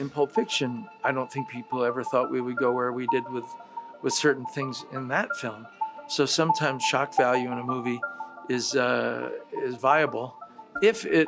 in Pulp Fiction, I don't think people ever thought we would go where we did with certain things in that film. So sometimes shock value in a movie is viable if it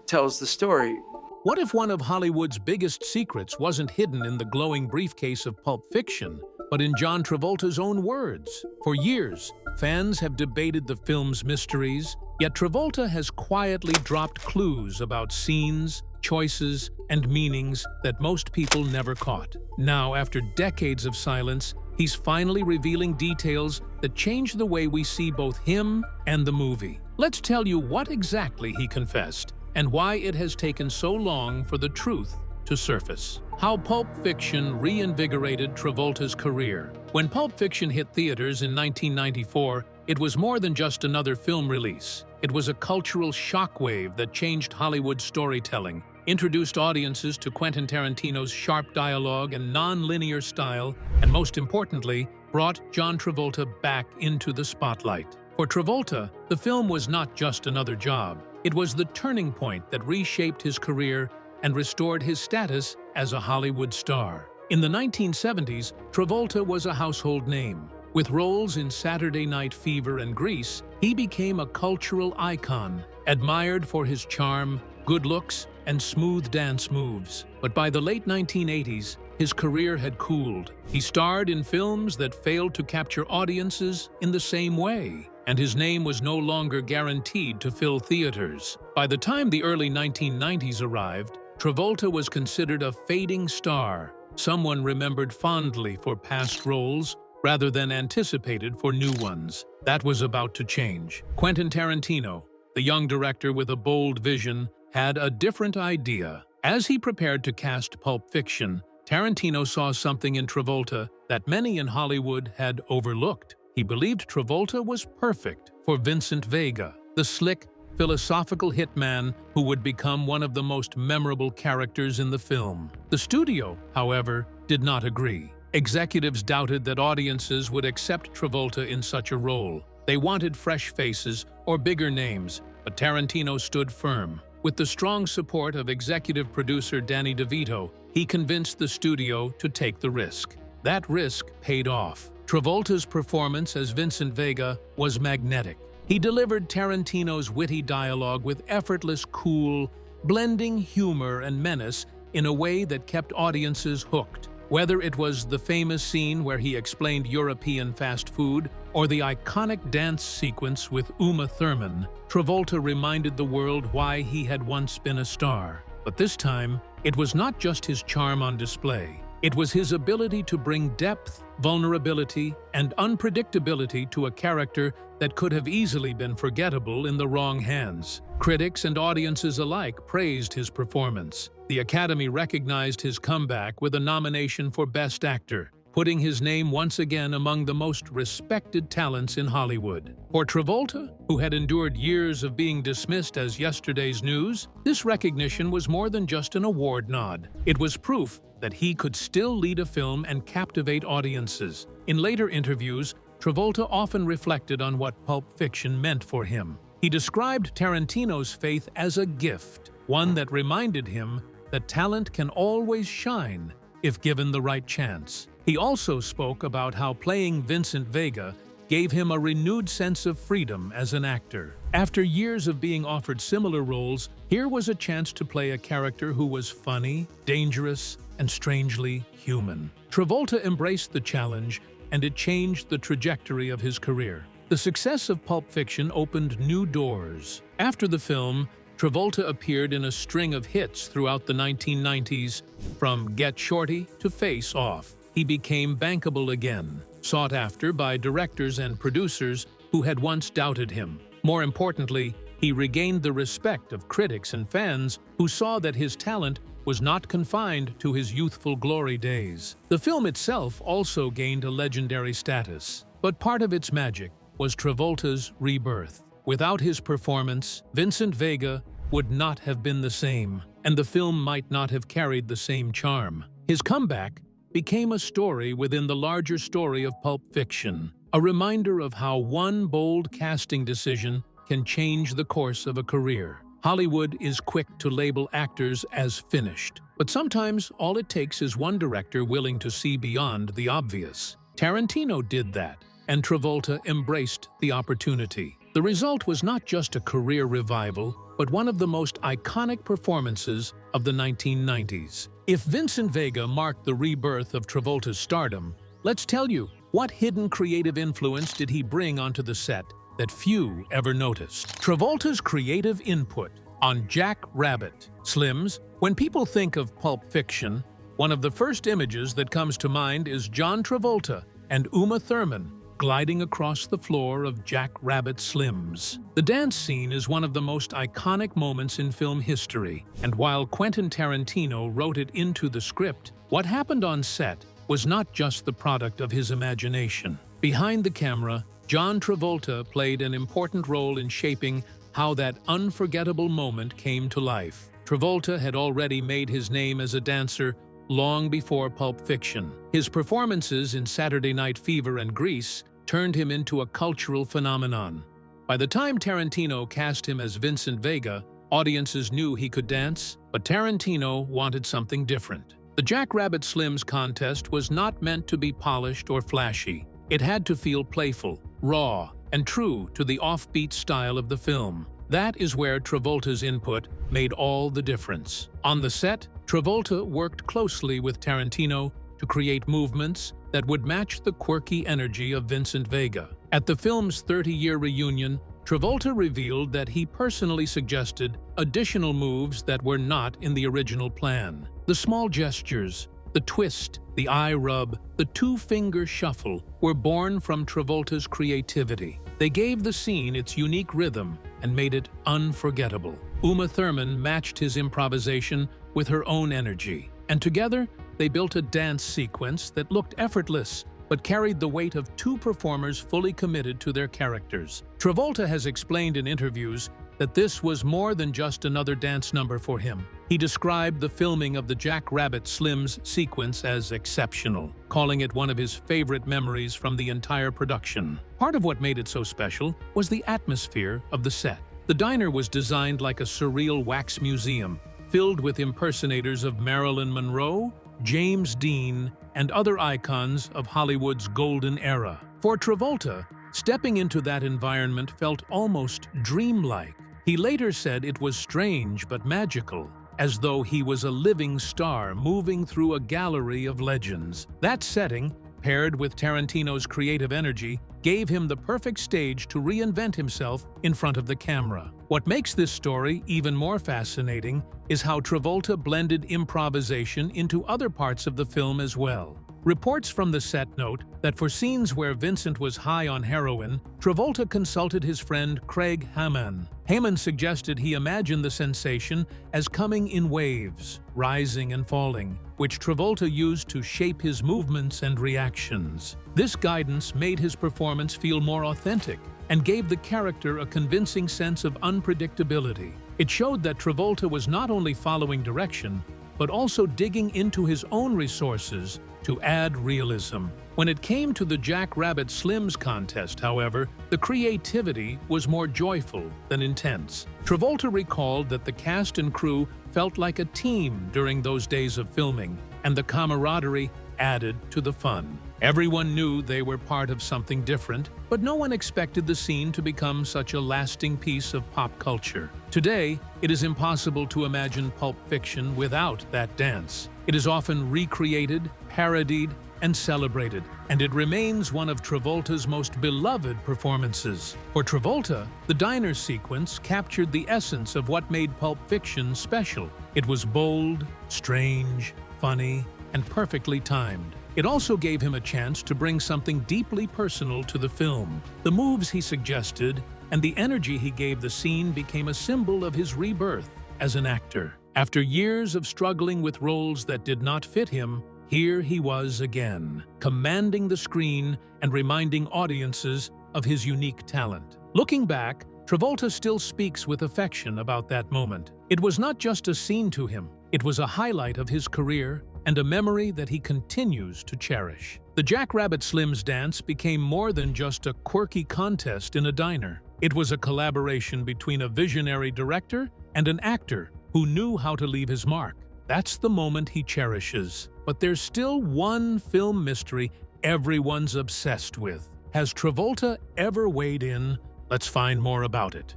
tells the story. What if one of Hollywood's biggest secrets wasn't hidden in the glowing briefcase of Pulp Fiction, but in John Travolta's own words? For years, fans have debated the film's mysteries, yet Travolta has quietly dropped clues about scenes, choices, and meanings that most people never caught. Now, after decades of silence, he's finally revealing details that change the way we see both him and the movie. Let's tell you what exactly he confessed, and why it has taken so long for the truth to surface. How Pulp Fiction reinvigorated Travolta's career. When Pulp Fiction hit theaters in 1994, it was more than just another film release. It was a cultural shockwave that changed Hollywood storytelling, introduced audiences to Quentin Tarantino's sharp dialogue and non-linear style, and most importantly, brought John Travolta back into the spotlight. For Travolta, the film was not just another job. It was the turning point that reshaped his career and restored his status as a Hollywood star. In the 1970s, Travolta was a household name. With roles in Saturday Night Fever and Grease, he became a cultural icon, admired for his charm, good looks, and smooth dance moves. But by the late 1980s, his career had cooled. He starred in films that failed to capture audiences in the same way, and his name was no longer guaranteed to fill theaters. By the time the early 1990s arrived, Travolta was considered a fading star, someone remembered fondly for past roles rather than anticipated for new ones. That was about to change. Quentin Tarantino, the young director with a bold vision, had a different idea. As he prepared to cast Pulp Fiction, Tarantino saw something in Travolta that many in Hollywood had overlooked. He believed Travolta was perfect for Vincent Vega, the slick, philosophical hitman who would become one of the most memorable characters in the film. The studio, however, did not agree. Executives doubted that audiences would accept Travolta in such a role. They wanted fresh faces or bigger names, but Tarantino stood firm. With the strong support of executive producer Danny DeVito, he convinced the studio to take the risk. That risk paid off. Travolta's performance as Vincent Vega was magnetic. He delivered Tarantino's witty dialogue with effortless cool, blending humor and menace in a way that kept audiences hooked. Whether it was the famous scene where he explained European fast food or the iconic dance sequence with Uma Thurman, Travolta reminded the world why he had once been a star. But this time, it was not just his charm on display. It was his ability to bring depth, vulnerability, and unpredictability to a character that could have easily been forgettable in the wrong hands. Critics and audiences alike praised his performance. The Academy recognized his comeback with a nomination for Best Actor, putting his name once again among the most respected talents in Hollywood. For Travolta, who had endured years of being dismissed as yesterday's news, this recognition was more than just an award nod. It was proof that he could still lead a film and captivate audiences. In later interviews, Travolta often reflected on what Pulp Fiction meant for him. He described Tarantino's faith as a gift, one that reminded him that talent can always shine if given the right chance. He also spoke about how playing Vincent Vega gave him a renewed sense of freedom as an actor. After years of being offered similar roles, here was a chance to play a character who was funny, dangerous, and strangely human. Travolta embraced the challenge, and it changed the trajectory of his career. The success of Pulp Fiction opened new doors. After the film, Travolta appeared in a string of hits throughout the 1990s, from Get Shorty to Face Off. He became bankable again, sought after by directors and producers who had once doubted him. More importantly, he regained the respect of critics and fans who saw that his talent was not confined to his youthful glory days. The film itself also gained a legendary status, but part of its magic was Travolta's rebirth. Without his performance, Vincent Vega would not have been the same, and the film might not have carried the same charm. His comeback became a story within the larger story of Pulp Fiction, a reminder of how one bold casting decision can change the course of a career. Hollywood is quick to label actors as finished, but sometimes all it takes is one director willing to see beyond the obvious. Tarantino did that, and Travolta embraced the opportunity. The result was not just a career revival, but one of the most iconic performances of the 1990s. If Vincent Vega marked the rebirth of Travolta's stardom, let's tell you, what hidden creative influence did he bring onto the set that few ever noticed? Travolta's creative input on Jack Rabbit Slims. When people think of Pulp Fiction, one of the first images that comes to mind is John Travolta and Uma Thurman gliding across the floor of Jack Rabbit Slims. The dance scene is one of the most iconic moments in film history, and while Quentin Tarantino wrote it into the script, what happened on set was not just the product of his imagination. Behind the camera, John Travolta played an important role in shaping how that unforgettable moment came to life. Travolta had already made his name as a dancer long before Pulp Fiction. His performances in Saturday Night Fever and Grease turned him into a cultural phenomenon. By the time Tarantino cast him as Vincent Vega, audiences knew he could dance, but Tarantino wanted something different. The Jack Rabbit Slims contest was not meant to be polished or flashy. It had to feel playful, raw, and true to the offbeat style of the film. That is where Travolta's input made all the difference. On the set, Travolta worked closely with Tarantino to create movements that would match the quirky energy of Vincent Vega. At the film's 30-year reunion, Travolta revealed that he personally suggested additional moves that were not in the original plan. The small gestures, the twist, the eye rub, the two-finger shuffle were born from Travolta's creativity. They gave the scene its unique rhythm and made it unforgettable. Uma Thurman matched his improvisation with her own energy, and together they built a dance sequence that looked effortless but carried the weight of two performers fully committed to their characters. Travolta has explained in interviews that this was more than just another dance number for him. He described the filming of the Jack Rabbit Slims sequence as exceptional, calling it one of his favorite memories from the entire production. Part of what made it so special was the atmosphere of the set. The diner was designed like a surreal wax museum, filled with impersonators of Marilyn Monroe, James Dean, and other icons of Hollywood's golden era. For Travolta, stepping into that environment felt almost dreamlike. He later said it was strange but magical, as though he was a living star moving through a gallery of legends. That setting, paired with Tarantino's creative energy, gave him the perfect stage to reinvent himself in front of the camera. What makes this story even more fascinating is how Travolta blended improvisation into other parts of the film as well. Reports from the set note that for scenes where Vincent was high on heroin, Travolta consulted his friend Craig Hamann. Hamann suggested he imagined the sensation as coming in waves, rising and falling, which Travolta used to shape his movements and reactions. This guidance made his performance feel more authentic and gave the character a convincing sense of unpredictability. It showed that Travolta was not only following direction, but also digging into his own resources to add realism. When it came to the Jack Rabbit Slims contest, however, the creativity was more joyful than intense. Travolta recalled that the cast and crew felt like a team during those days of filming, and the camaraderie added to the fun. Everyone knew they were part of something different, but no one expected the scene to become such a lasting piece of pop culture. Today, it is impossible to imagine Pulp Fiction without that dance. It is often recreated, parodied, and celebrated, and it remains one of Travolta's most beloved performances. For Travolta, the diner sequence captured the essence of what made Pulp Fiction special. It was bold, strange, funny, and perfectly timed. It also gave him a chance to bring something deeply personal to the film. The moves he suggested and the energy he gave the scene became a symbol of his rebirth as an actor. After years of struggling with roles that did not fit him, here he was again, commanding the screen and reminding audiences of his unique talent. Looking back, Travolta still speaks with affection about that moment. It was not just a scene to him, it was a highlight of his career and a memory that he continues to cherish. The Jack Rabbit Slims dance became more than just a quirky contest in a diner. It was a collaboration between a visionary director and an actor who knew how to leave his mark. That's the moment he cherishes. But there's still one film mystery everyone's obsessed with. Has Travolta ever weighed in? Let's find more about it.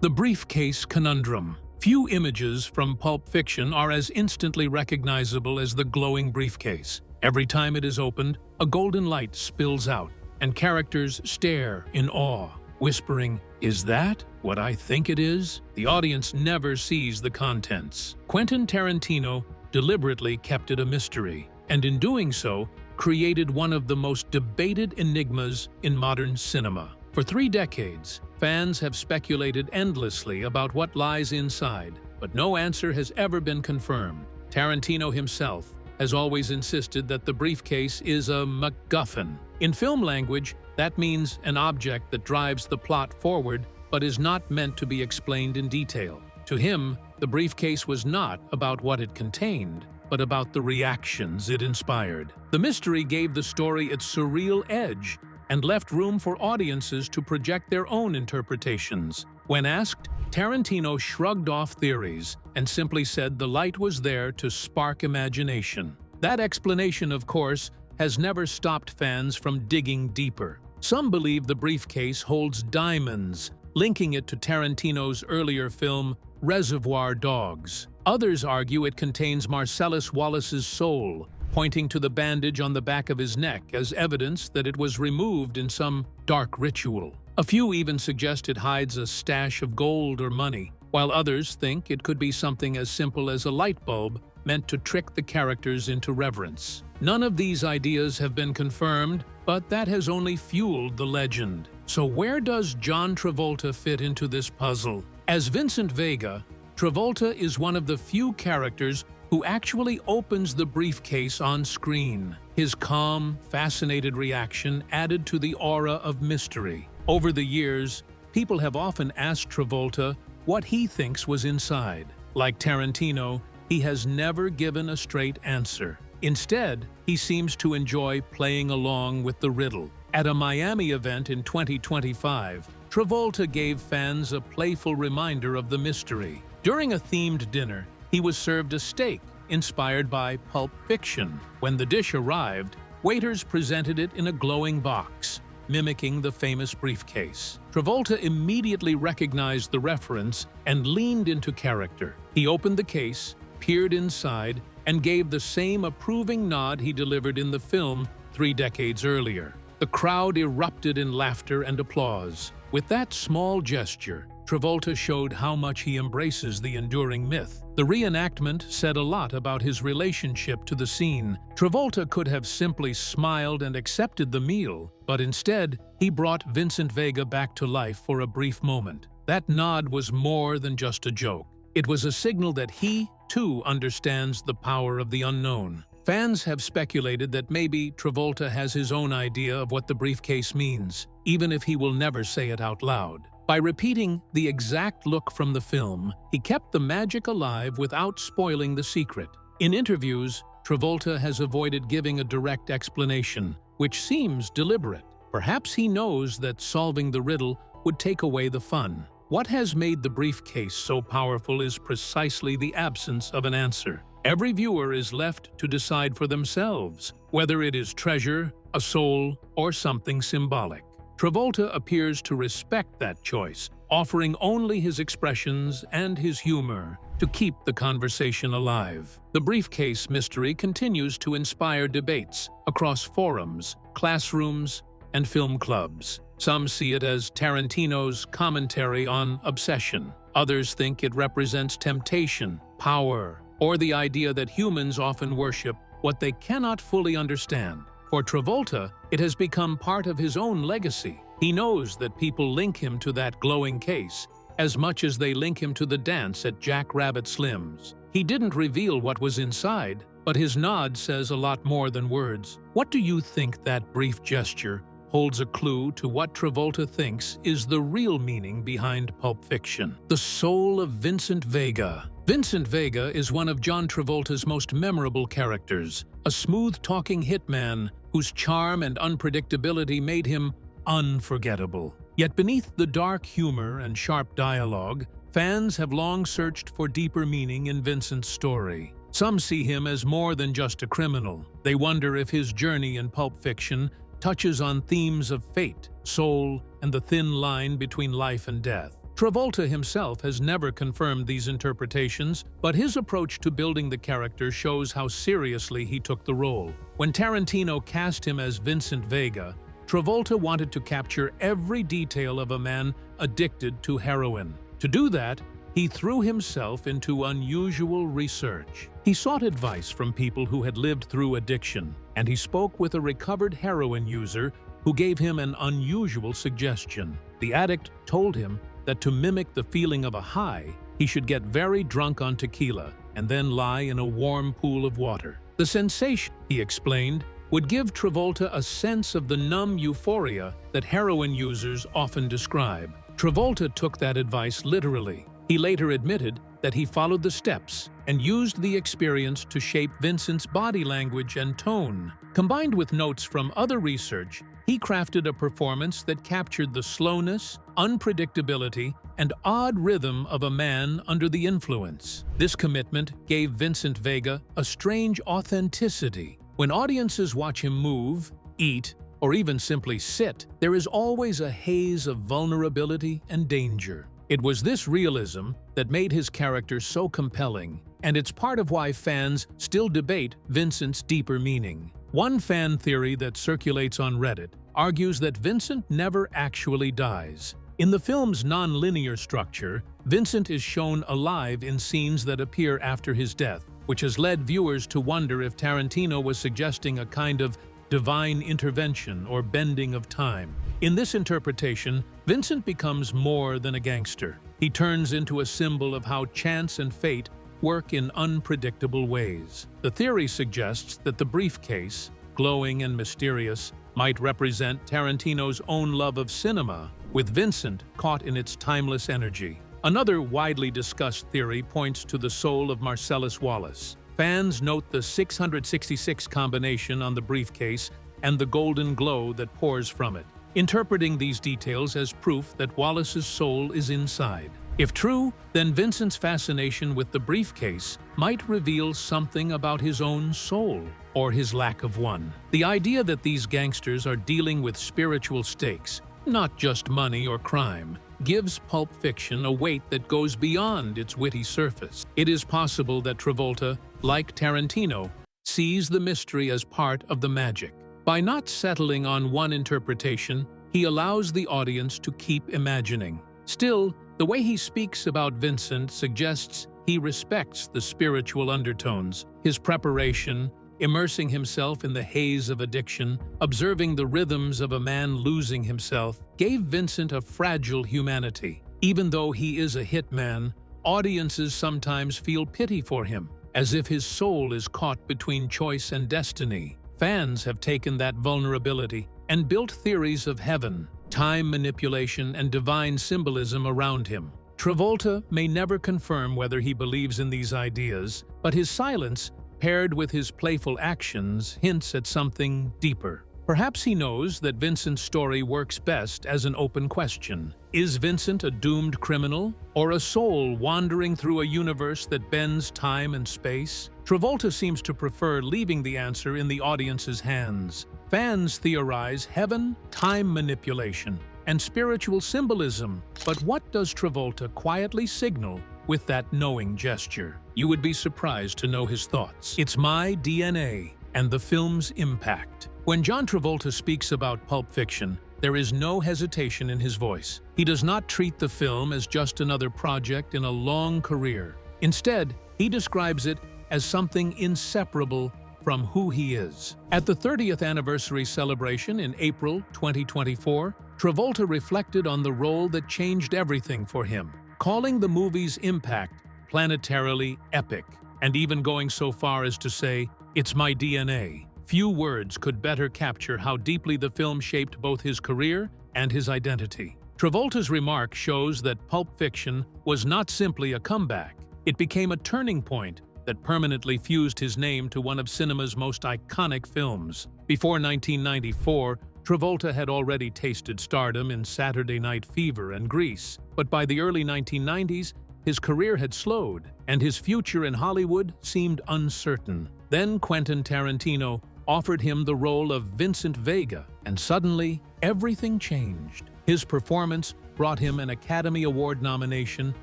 The briefcase conundrum. Few images from Pulp Fiction are as instantly recognizable as the glowing briefcase. Every time it is opened, a golden light spills out, and characters stare in awe, whispering, "Is that what I think it is?" The audience never sees the contents. Quentin Tarantino deliberately kept it a mystery, and in doing so, created one of the most debated enigmas in modern cinema. For 3 decades, fans have speculated endlessly about what lies inside, but no answer has ever been confirmed. Tarantino himself has always insisted that the briefcase is a MacGuffin. In film language, that means an object that drives the plot forward but is not meant to be explained in detail. To him, the briefcase was not about what it contained, but about the reactions it inspired. The mystery gave the story its surreal edge and left room for audiences to project their own interpretations. When asked, Tarantino shrugged off theories and simply said the light was there to spark imagination. That explanation, of course, has never stopped fans from digging deeper. Some believe the briefcase holds diamonds, linking it to Tarantino's earlier film Reservoir Dogs. Others argue it contains Marcellus Wallace's soul, pointing to the bandage on the back of his neck as evidence that it was removed in some dark ritual. A few even suggest it hides a stash of gold or money, while others think it could be something as simple as a light bulb meant to trick the characters into reverence. None of these ideas have been confirmed, but that has only fueled the legend. So where does John Travolta fit into this puzzle? As Vincent Vega, Travolta is one of the few characters who actually opens the briefcase on screen. His calm, fascinated reaction added to the aura of mystery. Over the years, people have often asked Travolta what he thinks was inside. Like Tarantino, he has never given a straight answer. Instead, he seems to enjoy playing along with the riddle. At a Miami event in 2025, Travolta gave fans a playful reminder of the mystery. During a themed dinner, he was served a steak inspired by Pulp Fiction. When the dish arrived, waiters presented it in a glowing box, mimicking the famous briefcase. Travolta immediately recognized the reference and leaned into character. He opened the case, peered inside, and gave the same approving nod he delivered in the film 3 decades earlier. The crowd erupted in laughter and applause. With that small gesture, Travolta showed how much he embraces the enduring myth. The reenactment said a lot about his relationship to the scene. Travolta could have simply smiled and accepted the meal, but instead, he brought Vincent Vega back to life for a brief moment. That nod was more than just a joke. It was a signal that he, too, understands the power of the unknown. Fans have speculated that maybe Travolta has his own idea of what the briefcase means, even if he will never say it out loud. By repeating the exact look from the film, he kept the magic alive without spoiling the secret. In interviews, Travolta has avoided giving a direct explanation, which seems deliberate. Perhaps he knows that solving the riddle would take away the fun. What has made the briefcase so powerful is precisely the absence of an answer. Every viewer is left to decide for themselves whether it is treasure, a soul, or something symbolic. Travolta appears to respect that choice, offering only his expressions and his humor to keep the conversation alive. The briefcase mystery continues to inspire debates across forums, classrooms, and film clubs. Some see it as Tarantino's commentary on obsession. Others think it represents temptation, power, or the idea that humans often worship what they cannot fully understand. For Travolta, it has become part of his own legacy. He knows that people link him to that glowing case as much as they link him to the dance at Jack Rabbit Slim's. He didn't reveal what was inside, but his nod says a lot more than words. What do you think that brief gesture holds a clue to what Travolta thinks is the real meaning behind Pulp Fiction? The soul of Vincent Vega. Vincent Vega is one of John Travolta's most memorable characters, a smooth-talking hitman whose charm and unpredictability made him unforgettable. Yet beneath the dark humor and sharp dialogue, Fans have long searched for deeper meaning in Vincent's story. Some see him as more than just a criminal. They wonder if his journey in Pulp Fiction touches on themes of fate, soul, and the thin line between life and death. Travolta himself has never confirmed these interpretations, but his approach to building the character shows how seriously he took the role. When Tarantino cast him as Vincent Vega, Travolta wanted to capture every detail of a man addicted to heroin. To do that, he threw himself into unusual research. He sought advice from people who had lived through addiction, and he spoke with a recovered heroin user who gave him an unusual suggestion. The addict told him that to mimic the feeling of a high, he should get very drunk on tequila and then lie in a warm pool of water. The sensation, he explained, would give Travolta a sense of the numb euphoria that heroin users often describe. Travolta took that advice literally. He later admitted that he followed the steps and used the experience to shape Vincent's body language and tone. Combined with notes from other research, he crafted a performance that captured the slowness, unpredictability, and odd rhythm of a man under the influence. This commitment gave Vincent Vega a strange authenticity. When audiences watch him move, eat, or even simply sit, there is always a haze of vulnerability and danger. It was this realism that made his character so compelling, and it's part of why fans still debate Vincent's deeper meaning. One fan theory that circulates on Reddit argues that Vincent never actually dies. In the film's non-linear structure, Vincent is shown alive in scenes that appear after his death, which has led viewers to wonder if Tarantino was suggesting a kind of divine intervention or bending of time. In this interpretation, Vincent becomes more than a gangster. He turns into a symbol of how chance and fate work in unpredictable ways. The theory suggests that the briefcase, glowing and mysterious, might represent Tarantino's own love of cinema, with Vincent caught in its timeless energy. Another widely discussed theory points to the soul of Marcellus Wallace. Fans note the 666 combination on the briefcase and the golden glow that pours from it, interpreting these details as proof that Wallace's soul is inside. If true, then Vincent's fascination with the briefcase might reveal something about his own soul, or his lack of one. The idea that these gangsters are dealing with spiritual stakes, not just money or crime, gives Pulp Fiction a weight that goes beyond its witty surface. It is possible that Travolta, like Tarantino, sees the mystery as part of the magic. By not settling on one interpretation, he allows the audience to keep imagining. Still, the way he speaks about Vincent suggests he respects the spiritual undertones. His preparation, immersing himself in the haze of addiction, observing the rhythms of a man losing himself, gave Vincent a fragile humanity. Even though he is a hitman, audiences sometimes feel pity for him, as if his soul is caught between choice and destiny. Fans have taken that vulnerability and built theories of heaven, time manipulation, and divine symbolism around him. Travolta may never confirm whether he believes in these ideas, but his silence, paired with his playful actions, hints at something deeper. Perhaps he knows that Vincent's story works best as an open question. Is Vincent a doomed criminal, or a soul wandering through a universe that bends time and space? Travolta seems to prefer leaving the answer in the audience's hands. Fans theorize heaven, time manipulation, and spiritual symbolism. But what does Travolta quietly signal with that knowing gesture? You would be surprised to know his thoughts. It's my DNA and the film's impact. When John Travolta speaks about Pulp Fiction, there is no hesitation in his voice. He does not treat the film as just another project in a long career. Instead, he describes it as something inseparable from who he is. At the 30th anniversary celebration in April 2024, Travolta reflected on the role that changed everything for him, calling the movie's impact planetarily epic, and even going so far as to say, "It's my DNA." Few words could better capture how deeply the film shaped both his career and his identity. Travolta's remark shows that Pulp Fiction was not simply a comeback. It became a turning point that permanently fused his name to one of cinema's most iconic films. Before 1994, Travolta had already tasted stardom in Saturday Night Fever and Grease, but by the early 1990s, his career had slowed, and his future in Hollywood seemed uncertain. Then Quentin Tarantino offered him the role of Vincent Vega, and suddenly everything changed. His performance brought him an Academy Award nomination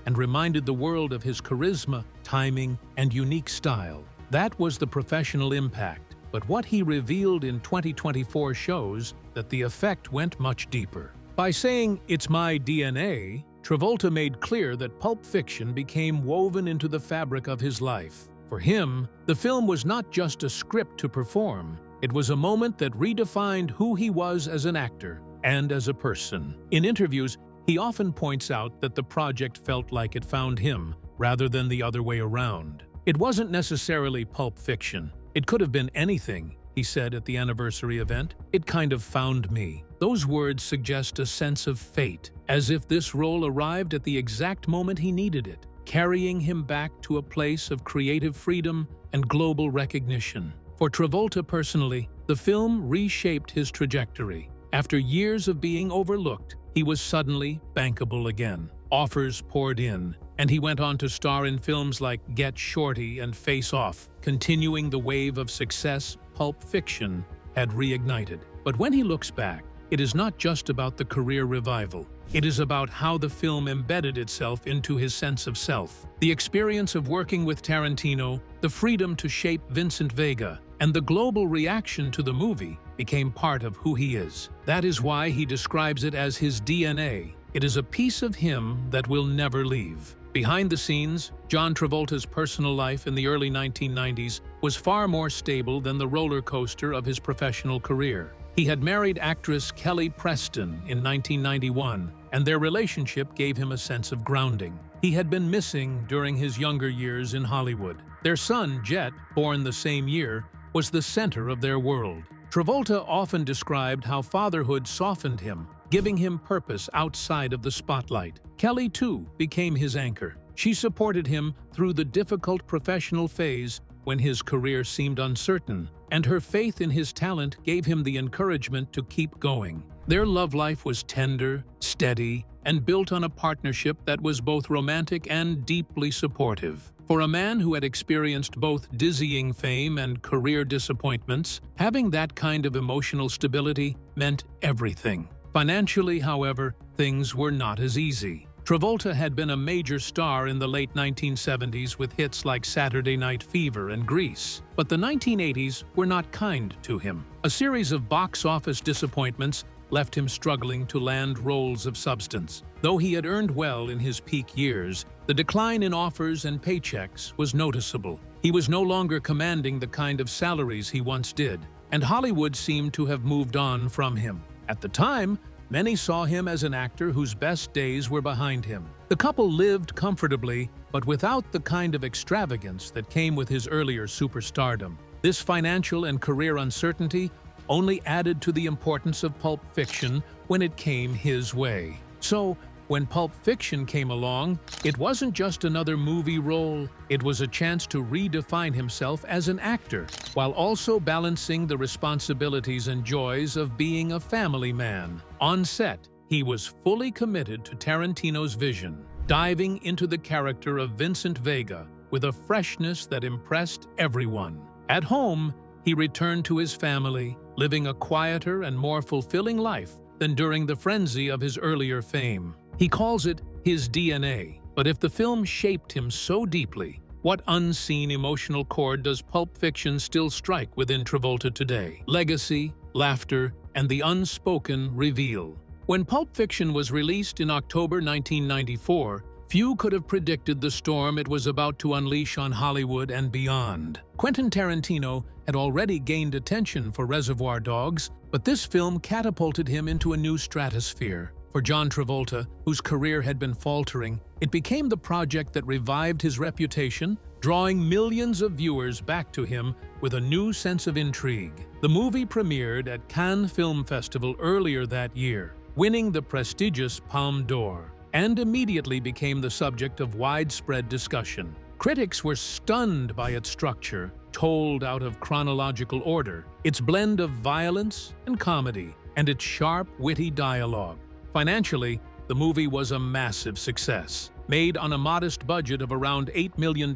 and reminded the world of his charisma, timing, and unique style. That was the professional impact, but what he revealed in 2024 shows that the effect went much deeper. By saying, "It's my DNA," Travolta made clear that Pulp Fiction became woven into the fabric of his life. For him, the film was not just a script to perform, it was a moment that redefined who he was as an actor and as a person. In interviews, he often points out that the project felt like it found him, rather than the other way around. "It wasn't necessarily Pulp Fiction. It could have been anything," he said at the anniversary event. "It kind of found me." Those words suggest a sense of fate, as if this role arrived at the exact moment he needed it, carrying him back to a place of creative freedom and global recognition. For Travolta personally, the film reshaped his trajectory. After years of being overlooked, he was suddenly bankable again. Offers poured in, and he went on to star in films like Get Shorty and Face Off, continuing the wave of success Pulp Fiction had reignited. But when he looks back, it is not just about the career revival. It is about how the film embedded itself into his sense of self. The experience of working with Tarantino, the freedom to shape Vincent Vega, and the global reaction to the movie became part of who he is. That is why he describes it as his DNA. It is a piece of him that will never leave. Behind the scenes, John Travolta's personal life in the early 1990s was far more stable than the roller coaster of his professional career. He had married actress Kelly Preston in 1991, and their relationship gave him a sense of grounding. He had been missing during his younger years in Hollywood. Their son, Jet, born the same year, was the center of their world. Travolta often described how fatherhood softened him, giving him purpose outside of the spotlight. Kelly, too, became his anchor. She supported him through the difficult professional phase when his career seemed uncertain, and her faith in his talent gave him the encouragement to keep going. Their love life was tender, steady, and built on a partnership that was both romantic and deeply supportive. For a man who had experienced both dizzying fame and career disappointments, having that kind of emotional stability meant everything. Financially, however, things were not as easy. Travolta had been a major star in the late 1970s with hits like Saturday Night Fever and Grease, but the 1980s were not kind to him. A series of box office disappointments left him struggling to land roles of substance. Though he had earned well in his peak years, the decline in offers and paychecks was noticeable. He was no longer commanding the kind of salaries he once did, and Hollywood seemed to have moved on from him. At the time, many saw him as an actor whose best days were behind him. The couple lived comfortably, but without the kind of extravagance that came with his earlier superstardom. This financial and career uncertainty only added to the importance of Pulp Fiction when it came his way. So, when Pulp Fiction came along, it wasn't just another movie role, it was a chance to redefine himself as an actor, while also balancing the responsibilities and joys of being a family man. On set, he was fully committed to Tarantino's vision, diving into the character of Vincent Vega with a freshness that impressed everyone. At home, he returned to his family, living a quieter and more fulfilling life than during the frenzy of his earlier fame. He calls it his DNA, but if the film shaped him so deeply, what unseen emotional chord does Pulp Fiction still strike within Travolta today? Legacy, laughter, and the unspoken reveal. When Pulp Fiction was released in October 1994, few could have predicted the storm it was about to unleash on Hollywood and beyond. Quentin Tarantino had already gained attention for Reservoir Dogs, but this film catapulted him into a new stratosphere. For John Travolta, whose career had been faltering, it became the project that revived his reputation, drawing millions of viewers back to him with a new sense of intrigue. The movie premiered at Cannes Film Festival earlier that year, winning the prestigious Palme d'Or, and immediately became the subject of widespread discussion. Critics were stunned by its structure, told out of chronological order, its blend of violence and comedy, and its sharp, witty dialogue. Financially, the movie was a massive success. Made on a modest budget of around $8 million,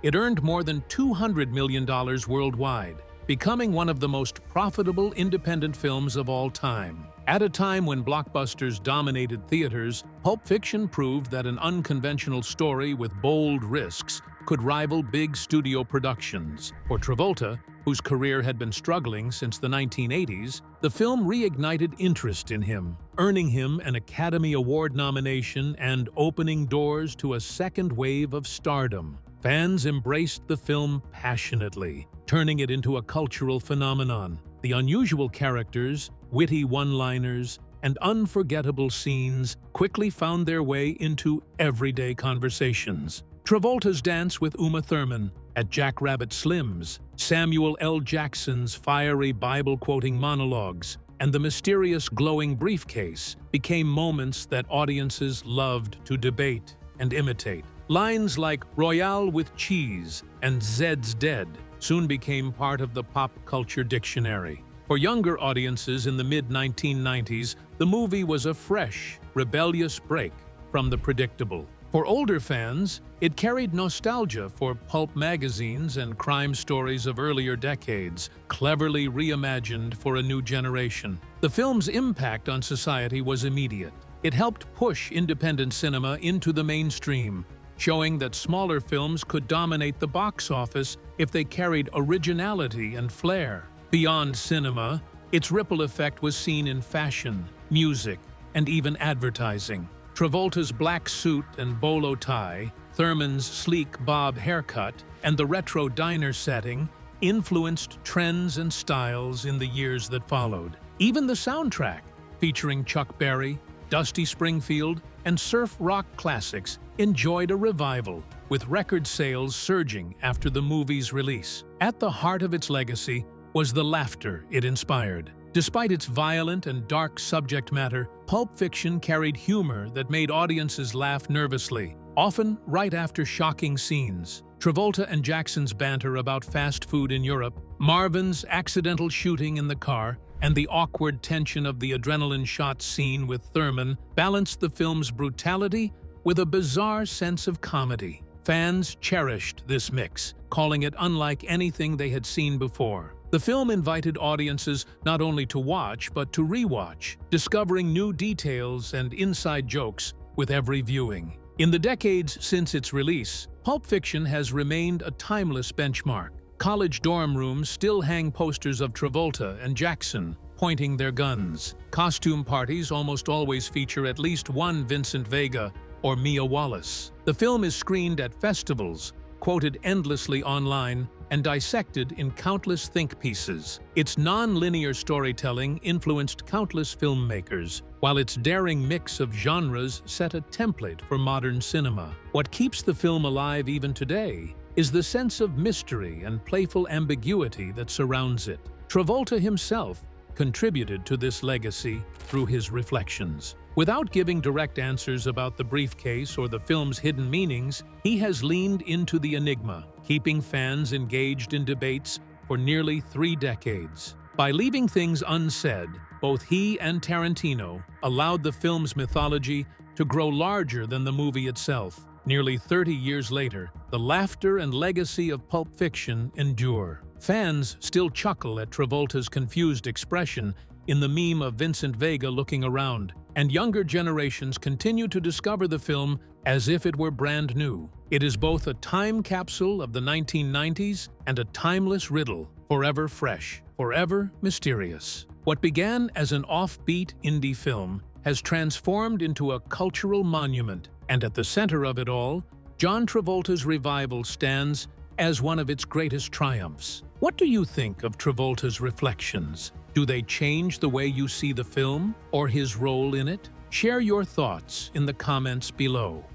it earned more than $200 million worldwide, becoming one of the most profitable independent films of all time. At a time when blockbusters dominated theaters, Pulp Fiction proved that an unconventional story with bold risks could rival big studio productions. For Travolta, whose career had been struggling since the 1980s, the film reignited interest in him, earning him an Academy Award nomination and opening doors to a second wave of stardom. Fans embraced the film passionately, turning it into a cultural phenomenon. The unusual characters, witty one-liners, and unforgettable scenes quickly found their way into everyday conversations. Travolta's dance with Uma Thurman at Jack Rabbit Slim's, Samuel L. Jackson's fiery Bible-quoting monologues, and the mysterious glowing briefcase became moments that audiences loved to debate and imitate. Lines like "Royale with cheese" and "Zed's dead" soon became part of the pop culture dictionary. For younger audiences in the mid-1990s, the movie was a fresh, rebellious break from the predictable. For older fans, it carried nostalgia for pulp magazines and crime stories of earlier decades, cleverly reimagined for a new generation. The film's impact on society was immediate. It helped push independent cinema into the mainstream, showing that smaller films could dominate the box office if they carried originality and flair. Beyond cinema, its ripple effect was seen in fashion, music, and even advertising. Travolta's black suit and bolo tie, Thurman's sleek bob haircut, and the retro diner setting influenced trends and styles in the years that followed. Even the soundtrack, featuring Chuck Berry, Dusty Springfield, and surf rock classics, enjoyed a revival, with record sales surging after the movie's release. At the heart of its legacy was the laughter it inspired. Despite its violent and dark subject matter, Pulp Fiction carried humor that made audiences laugh nervously, often right after shocking scenes. Travolta and Jackson's banter about fast food in Europe, Marvin's accidental shooting in the car, and the awkward tension of the adrenaline-shot scene with Thurman balanced the film's brutality with a bizarre sense of comedy. Fans cherished this mix, calling it unlike anything they had seen before. The film invited audiences not only to watch, but to rewatch, discovering new details and inside jokes with every viewing. In the decades since its release, Pulp Fiction has remained a timeless benchmark. College dorm rooms still hang posters of Travolta and Jackson pointing their guns. Costume parties almost always feature at least one Vincent Vega or Mia Wallace. The film is screened at festivals, quoted endlessly online, and dissected in countless think pieces. Its non-linear storytelling influenced countless filmmakers, while its daring mix of genres set a template for modern cinema. What keeps the film alive even today is the sense of mystery and playful ambiguity that surrounds it. Travolta himself contributed to this legacy through his reflections. Without giving direct answers about the briefcase or the film's hidden meanings, he has leaned into the enigma, keeping fans engaged in debates for nearly 3 decades. By leaving things unsaid, both he and Tarantino allowed the film's mythology to grow larger than the movie itself. Nearly 30 years later, the laughter and legacy of Pulp Fiction endure. Fans still chuckle at Travolta's confused expression in the meme of Vincent Vega looking around, and younger generations continue to discover the film as if it were brand new. It is both a time capsule of the 1990s and a timeless riddle, forever fresh, forever mysterious. What began as an offbeat indie film has transformed into a cultural monument, and at the center of it all, John Travolta's revival stands as one of its greatest triumphs. What do you think of Travolta's reflections? Do they change the way you see the film or his role in it? Share your thoughts in the comments below.